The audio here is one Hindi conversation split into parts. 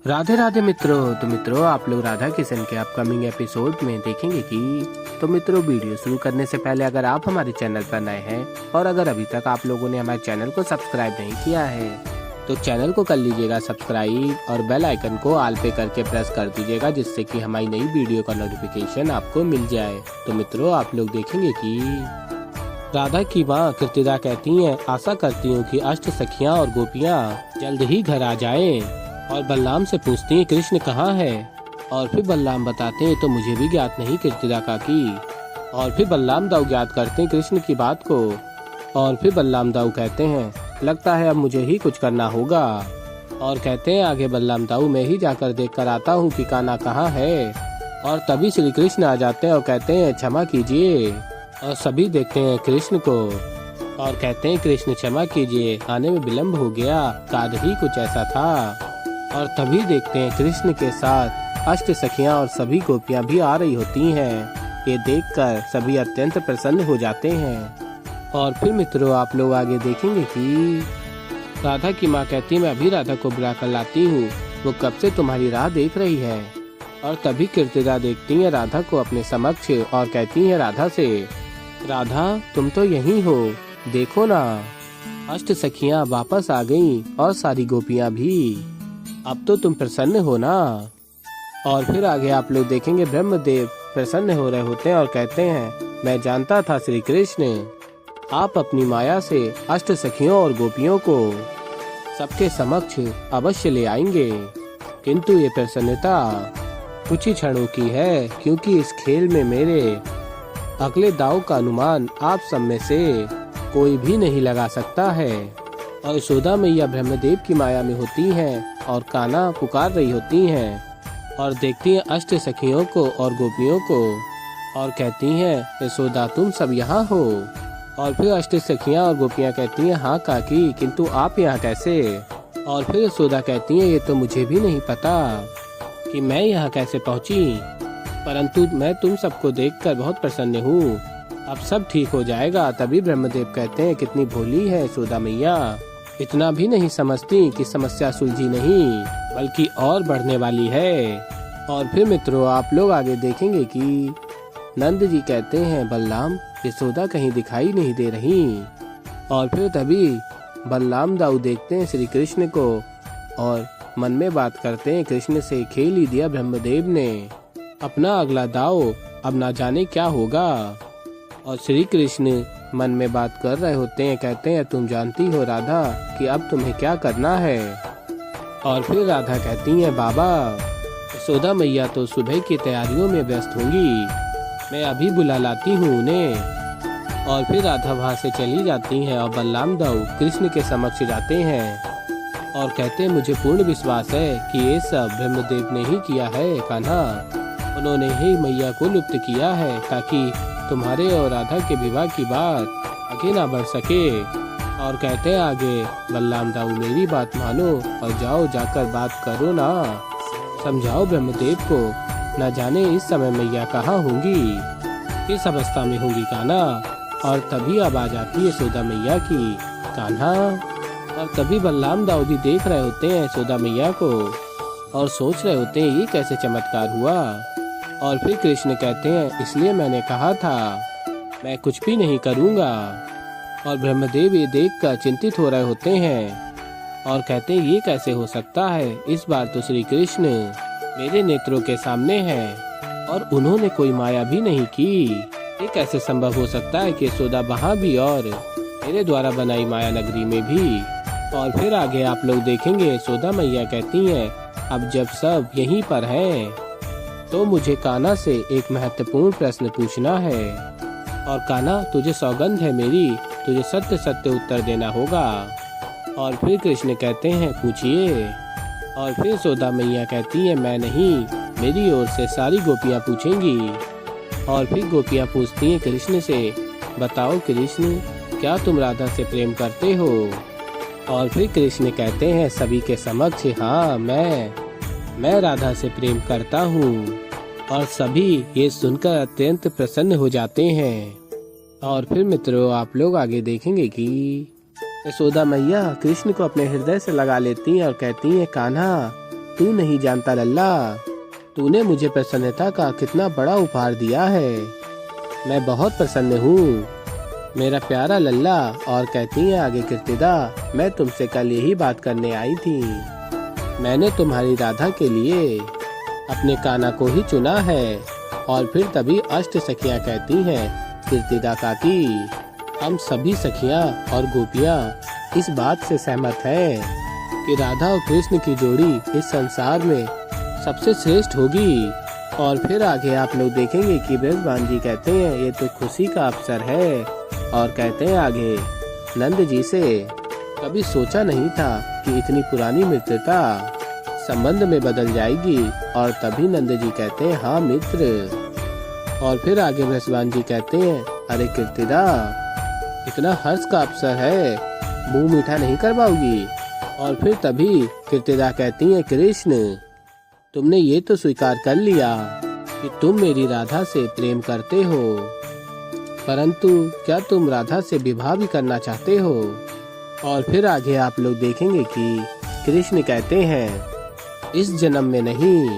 राधे राधे मित्रों। तो मित्रों, आप लोग राधा किशन के अपकमिंग एपिसोड में देखेंगे कि मित्रों, वीडियो शुरू करने से पहले अगर आप हमारे चैनल पर नए हैं और अगर अभी तक आप लोगों ने हमारे चैनल को सब्सक्राइब नहीं किया है तो चैनल को कर लीजिएगा सब्सक्राइब और बेल आइकन को ऑल पे करके प्रेस कर दीजिएगा, जिससे कि हमारी नई वीडियो का नोटिफिकेशन आपको मिल जाए। तो मित्रों, आप लोग देखेंगे कि राधा की माँ कृतिका कहती है, आशा करती हूँ कि अष्ट सखियाँ और गोपियाँ जल्द ही घर आ जाएं। और बलराम से पूछती हैं कृष्ण कहाँ है। और फिर बलराम बताते हैं तो मुझे भी ज्ञात नहीं कृतिका काकी। और फिर बलराम दाऊ ज्ञात करते हैं कृष्ण की बात को। और फिर बलराम दाऊ कहते हैं लगता है अब मुझे ही कुछ करना होगा। और कहते हैं आगे बलराम दाऊ मैं ही जाकर देख कर आता हूँ कि कान्हा कहाँ है। और तभी श्री कृष्ण आ जाते हैं और कहते हैं क्षमा कीजिए। और सभी देखते हैं कृष्ण को और कहते हैं कृष्ण क्षमा कीजिए, आने में विलम्ब हो गया, कार्य ही कुछ ऐसा था। और तभी देखते हैं कृष्ण के साथ अष्ट सखियां और सभी गोपियां भी आ रही होती हैं। ये देखकर सभी अत्यंत प्रसन्न हो जाते हैं। और फिर मित्रों, आप लोग आगे देखेंगे कि राधा की माँ कहती है मैं अभी राधा को बुला कर लाती हूँ, वो कब से तुम्हारी राह देख रही है। और तभी कृतिका देखती है राधा को अपने समक्ष और कहती है राधा से, राधा तुम तो यहीं हो, देखो ना, अष्ट सखियां वापस आ गईं और सारी गोपियां भी। अब तो तुम प्रसन्न हो ना। और फिर आगे आप लोग देखेंगे ब्रह्मदेव प्रसन्न हो रहे होते हैं और कहते हैं मैं जानता था श्री कृष्ण आप अपनी माया से अष्ट सखियों और गोपियों को सबके समक्ष अवश्य ले आएंगे, किंतु ये प्रसन्नता कुछ ही क्षणों की है, क्योंकि इस खेल में मेरे अगले दाव का अनुमान आप सब में से कोई भी नहीं लगा सकता है। और यशोदा मैया ब्रह्मदेव की माया में होती हैं और कान्हा पुकार रही होती हैं और देखती हैं अष्ट सखियों को और गोपियों को और कहती हैं यशोदा तुम सब यहाँ हो। और फिर अष्ट सखियाँ और गोपियाँ कहती हैं हाँ काकी, किंतु आप यहाँ कैसे। और फिर यशोदा कहती हैं ये तो मुझे भी नहीं पता कि मैं यहाँ कैसे पहुँची, परंतु मैं तुम सबको देखकर बहुत प्रसन्न हूँ, अब सब ठीक हो जाएगा। तभी ब्रह्मदेव कहते हैं कितनी भोली है यशोदा मैया, इतना भी नहीं समझती कि समस्या सुलझी नहीं बल्कि और बढ़ने वाली है। और फिर मित्रों, आप लोग आगे देखेंगे कि नंद जी कहते हैं बलराम यशोदा कहीं दिखाई नहीं दे रही। और फिर तभी बलराम दाऊ देखते हैं श्री कृष्ण को और मन में बात करते हैं कृष्ण से खेल ही दिया ब्रह्मदेव ने, अपना अगला दाव अब ना जाने क्या होगा। और श्री कृष्ण मन में बात कर रहे होते हैं, कहते हैं तुम जानती हो राधा कि अब तुम्हें क्या करना है। और फिर राधा कहती है बाबा यशोदा मैया तो सुबह की तैयारियों में व्यस्त होंगी, मैं अभी बुला लाती हूँ उन्हें। और फिर राधा वहाँ से चली जाती हैं और बलराम दाऊ कृष्ण के समक्ष जाते हैं और कहते हैं मुझे पूर्ण विश्वास है कि ये सब ब्रह्मदेव ने ही किया है कान्हा, उन्होंने ही मैया को लुप्त किया है ताकि तुम्हारे और राधा के विवाह की बात आगे ना बढ़ सके। और कहते हैं आगे बलराम दाऊ मेरी बात मानो और जाओ जाकर बात करो ना, समझाओ ब्रह्मदेव को, न जाने इस समय मैया कहाँ होंगी, किस अवस्था में होंगी कान्हा। और तभी अब आ जाती है यशोदा मैया की कान्हा। और तभी बलराम दाऊ भी देख रहे होते हैं यशोदा मैया को और सोच रहे होते हैं ये कैसे चमत्कार हुआ। और फिर कृष्ण कहते हैं इसलिए मैंने कहा था मैं कुछ भी नहीं करूँगा। और ब्रह्मदेव ये देखकर चिंतित हो रहे होते हैं और कहते हैं ये कैसे हो सकता है, इस बार तो श्री कृष्ण मेरे नेत्रों के सामने हैं और उन्होंने कोई माया भी नहीं की, ये कैसे संभव हो सकता है कि यशोदा वहाँ भी और मेरे द्वारा बनाई माया नगरी में भी। और फिर आगे आप लोग देखेंगे यशोदा मैया कहती हैं अब जब सब यहीं पर हैं तो मुझे कान्हा से एक महत्वपूर्ण प्रश्न पूछना है। और कान्हा तुझे सौगंध है मेरी, तुझे सत्य सत्य उत्तर देना होगा। और फिर कृष्ण कहते हैं पूछिए। और फिर यशोदा मैया कहती है मैं नहीं, मेरी ओर से सारी गोपियाँ पूछेंगी। और फिर गोपियाँ पूछती हैं कृष्ण से बताओ कृष्ण क्या तुम राधा से प्रेम करते हो। और फिर कृष्ण कहते हैं सभी के समक्ष हाँ मैं राधा से प्रेम करता हूँ। और सभी ये सुनकर अत्यंत प्रसन्न हो जाते हैं। और फिर मित्रों, आप लोग आगे देखेंगे कि यशोदा मैया कृष्ण को अपने हृदय से लगा लेती हैं और कहती हैं कान्हा तू नहीं जानता लल्ला, तूने मुझे प्रसन्नता का कितना बड़ा उपहार दिया है। मैं बहुत प्रसन्न हूँ मेरा प्यारा लल्ला। और कहती है आगे कीर्तिदा, मैं तुमसे कल यही बात करने आई थी। मैंने तुम्हारी राधा के लिए अपने कान्हा को ही चुना है। और फिर तभी अष्ट सखियाँ कहती हैं, कीर्तिदा काकी, हम सभी सखियाँ और गोपियाँ इस बात से सहमत हैं कि राधा और कृष्ण की जोड़ी इस संसार में सबसे श्रेष्ठ होगी। और फिर आगे आप लोग देखेंगे कि ब्रजभान जी कहते हैं ये तो खुशी का अवसर है। और कहते हैं आगे, नंद जी से कभी सोचा नहीं था कि इतनी पुरानी मित्रता संबंध में बदल जाएगी। और तभी नंद जी कहते हैं, हाँ मित्र। और फिर आगे ब्रजभान जी कहते हैं, अरे कीर्तिदा, इतना हर्ष का अवसर है, मुंह मीठा नहीं कर पाओगी। और फिर तभी कीर्तिदा कहती हैं, कृष्ण, तुमने ये तो स्वीकार कर लिया कि तुम मेरी राधा से प्रेम करते हो, परंतु क्या तुम राधा से विवाह भी करना चाहते हो? और फिर आगे आप लोग देखेंगे कि कृष्ण कहते हैं, इस जन्म में नहीं,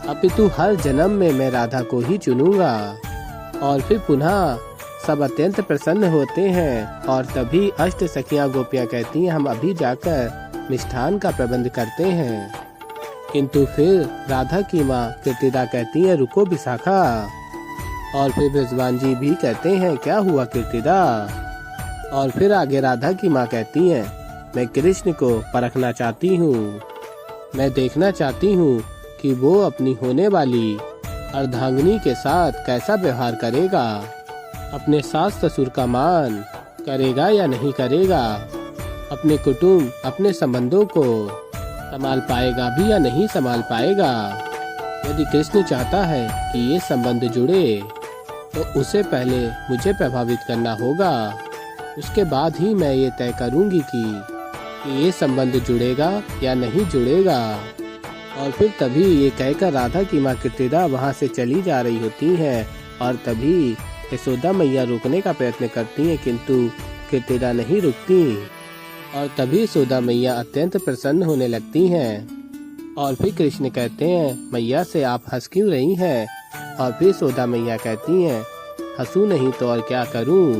अपितु हर जन्म में मैं राधा को ही चुनूंगा। और फिर पुनः सब अत्यंत प्रसन्न होते हैं। और तभी अष्ट सखियां गोपियां कहती हैं, हम अभी जाकर मिष्ठान का प्रबंध करते हैं। किंतु फिर राधा की माँ कीर्तिदा कहती है, रुको विशाखा। और फिर ब्रजभान जी भी कहते हैं, क्या हुआ कीर्तिदा? और फिर आगे राधा की माँ कहती है, मैं कृष्ण को परखना चाहती हूँ। मैं देखना चाहती हूँ कि वो अपनी होने वाली अर्धांगिनी के साथ कैसा व्यवहार करेगा, अपने सास ससुर का मान करेगा या नहीं करेगा, अपने कुटुंब अपने संबंधों को संभाल पाएगा भी या नहीं संभाल पाएगा। यदि कृष्ण चाहता है कि ये संबंध जुड़े तो उसे पहले मुझे प्रभावित करना होगा। उसके बाद ही मैं ये तय करूंगी कि ये संबंध जुड़ेगा या नहीं जुड़ेगा। और फिर तभी ये कहकर राधा की माँ कीर्तिदा वहाँ से चली जा रही होती हैं। और तभी यशोदा मैया रोकने का प्रयत्न करती हैं, किंतु कीर्तिदा नहीं रुकती। और तभी यशोदा मैया अत्यंत प्रसन्न होने लगती हैं। और फिर कृष्ण कहते हैं, मैया से आप हंस क्यों रही हैं? और फिर यशोदा मैया कहती हैं, हंसू नहीं तो और क्या करूं?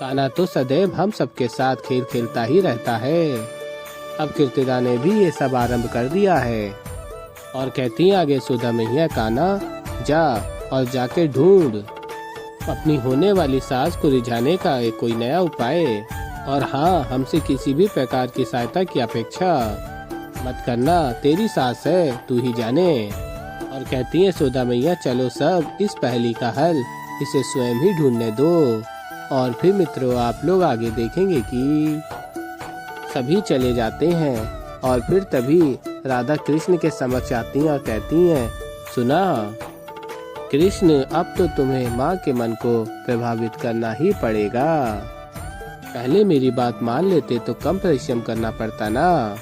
कान्हा तो सदैव हम सबके साथ खेल खेलता ही रहता है। अब कीर्तिदा ने भी ये सब आरंभ कर दिया है। और कहती हैं आगे यशोदा मैया, कान्हा जा और जाके ढूंढ अपनी होने वाली सास को रिझाने का एक कोई नया उपाय। और हाँ, हमसे किसी भी प्रकार की सहायता की अपेक्षा मत करना, तेरी सास है, तू ही जाने। और कहती है यशोदा मैया, चलो सब इस पहेली का हल इसे स्वयं ही ढूंढने दो। और फिर मित्रों आप लोग आगे देखेंगे कि सभी चले जाते हैं। और फिर तभी राधा कृष्ण के समक्ष आती हैं और कहती हैं, सुना कृष्ण, अब तो तुम्हें माँ के मन को प्रभावित करना ही पड़ेगा। पहले मेरी बात मान लेते तो कम परिश्रम करना पड़ता ना,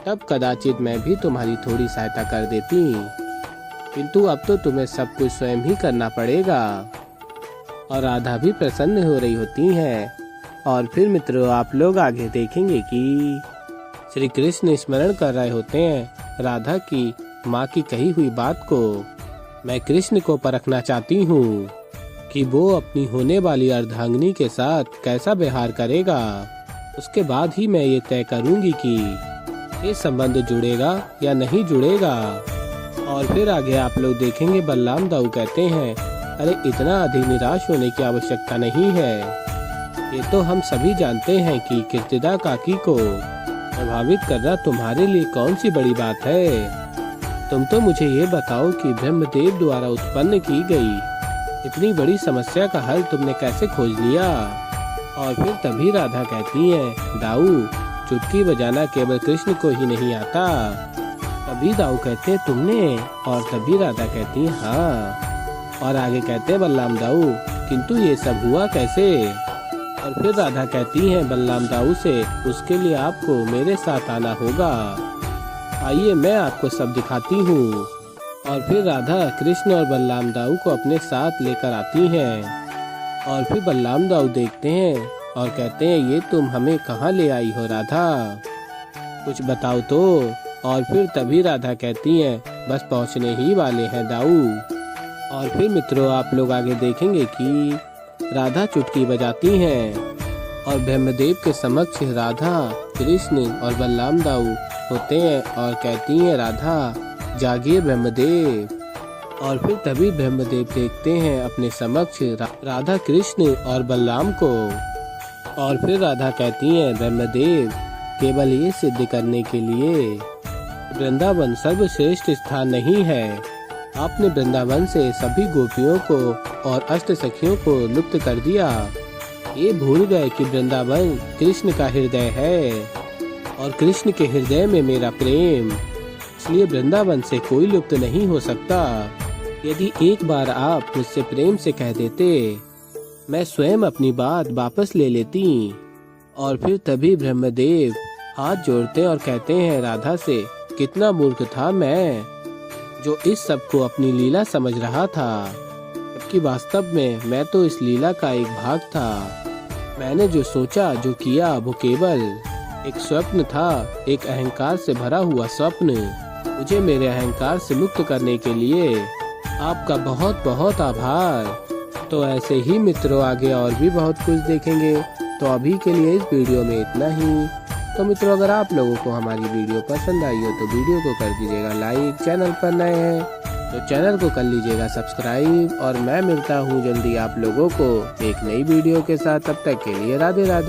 तब कदाचित मैं भी तुम्हारी थोड़ी सहायता कर देती, किंतु अब तो तुम्हें सब कुछ स्वयं ही करना पड़ेगा। और राधा भी प्रसन्न हो रही होती हैं। और फिर मित्रों आप लोग आगे देखेंगे कि श्री कृष्ण स्मरण कर रहे होते हैं राधा की माँ की कही हुई बात को। मैं कृष्ण को परखना चाहती हूँ कि वो अपनी होने वाली अर्धांगिनी के साथ कैसा व्यवहार करेगा। उसके बाद ही मैं ये तय करूँगी कि ये संबंध जुड़ेगा या नहीं जुड़ेगा। और फिर आगे आप लोग देखेंगे बलराम दाऊ कहते हैं, अरे इतना अधिक निराश होने की आवश्यकता नहीं है। ये तो हम सभी जानते हैं कि कीर्तिदा काकी को प्रभावित करना तुम्हारे लिए कौन सी बड़ी बात है। तुम तो मुझे ये बताओ कि ब्रह्मदेव द्वारा उत्पन्न की गई इतनी बड़ी समस्या का हल तुमने कैसे खोज लिया। और फिर तभी राधा कहती है, दाऊ चुटकी बजाना केवल कृष्ण को ही नहीं आता। तभी दाऊ कहते हैं, तुमने? और तभी राधा कहती है, हाँ। और आगे कहते हैं बलराम दाऊ, किंतु ये सब हुआ कैसे? और फिर राधा कहती है बलराम दाऊ से, उसके लिए आपको मेरे साथ आना होगा। आइए मैं आपको सब दिखाती हूँ। और फिर राधा कृष्ण और बलराम दाऊ को अपने साथ लेकर आती हैं। और फिर बलराम दाऊ देखते हैं और कहते हैं, ये तुम हमें कहाँ ले आई हो राधा, कुछ बताओ तो। और फिर तभी राधा कहती है बस पहुंचने ही वाले हैं दाऊ। और फिर मित्रों आप लोग आगे देखेंगे कि राधा चुटकी बजाती हैं और ब्रह्मदेव के समक्ष राधा, कृष्ण और बलराम दाऊ होते हैं और कहती हैं राधा जागिए ब्रह्मदेव। और फिर तभी ब्रह्मदेव देखते हैं अपने समक्ष राधा, कृष्ण और बलराम को। और फिर राधा कहती हैं ब्रह्मदेव केवल ये सिद्ध करने के लिए वृंदावन सर्वश्रेष्ठ स्थान नहीं है। आपने वृंदावन से सभी गोपियों को और अष्ट सखियों को लुप्त कर दिया। ये भूल गए कि वृंदावन कृष्ण का हृदय है और कृष्ण के हृदय में मेरा प्रेम, इसलिए वृंदावन से कोई लुप्त नहीं हो सकता। यदि एक बार आप मुझसे प्रेम से कह देते मैं स्वयं अपनी बात वापस ले लेती। और फिर तभी ब्रह्मदेव हाथ जोड़ते और कहते हैं राधा से कितना मूर्ख था मैं जो इस सब को अपनी लीला समझ रहा था, जबकि वास्तव में मैं तो इस लीला का एक भाग था। मैंने जो सोचा जो किया वो केवल एक स्वप्न था, एक अहंकार से भरा हुआ स्वप्न। मुझे मेरे अहंकार से मुक्त करने के लिए आपका बहुत बहुत आभार। तो ऐसे ही मित्रों आगे और भी बहुत कुछ देखेंगे। तो अभी के लिए इस वीडियो में इतना ही। तो मित्रों अगर आप लोगों को हमारी वीडियो पसंद आई हो तो वीडियो को कर दीजिएगा लाइक, चैनल पर नए हैं तो चैनल को कर लीजिएगा सब्सक्राइब। और मैं मिलता हूँ जल्दी आप लोगों को एक नई वीडियो के साथ। तब तक के लिए राधे राधे।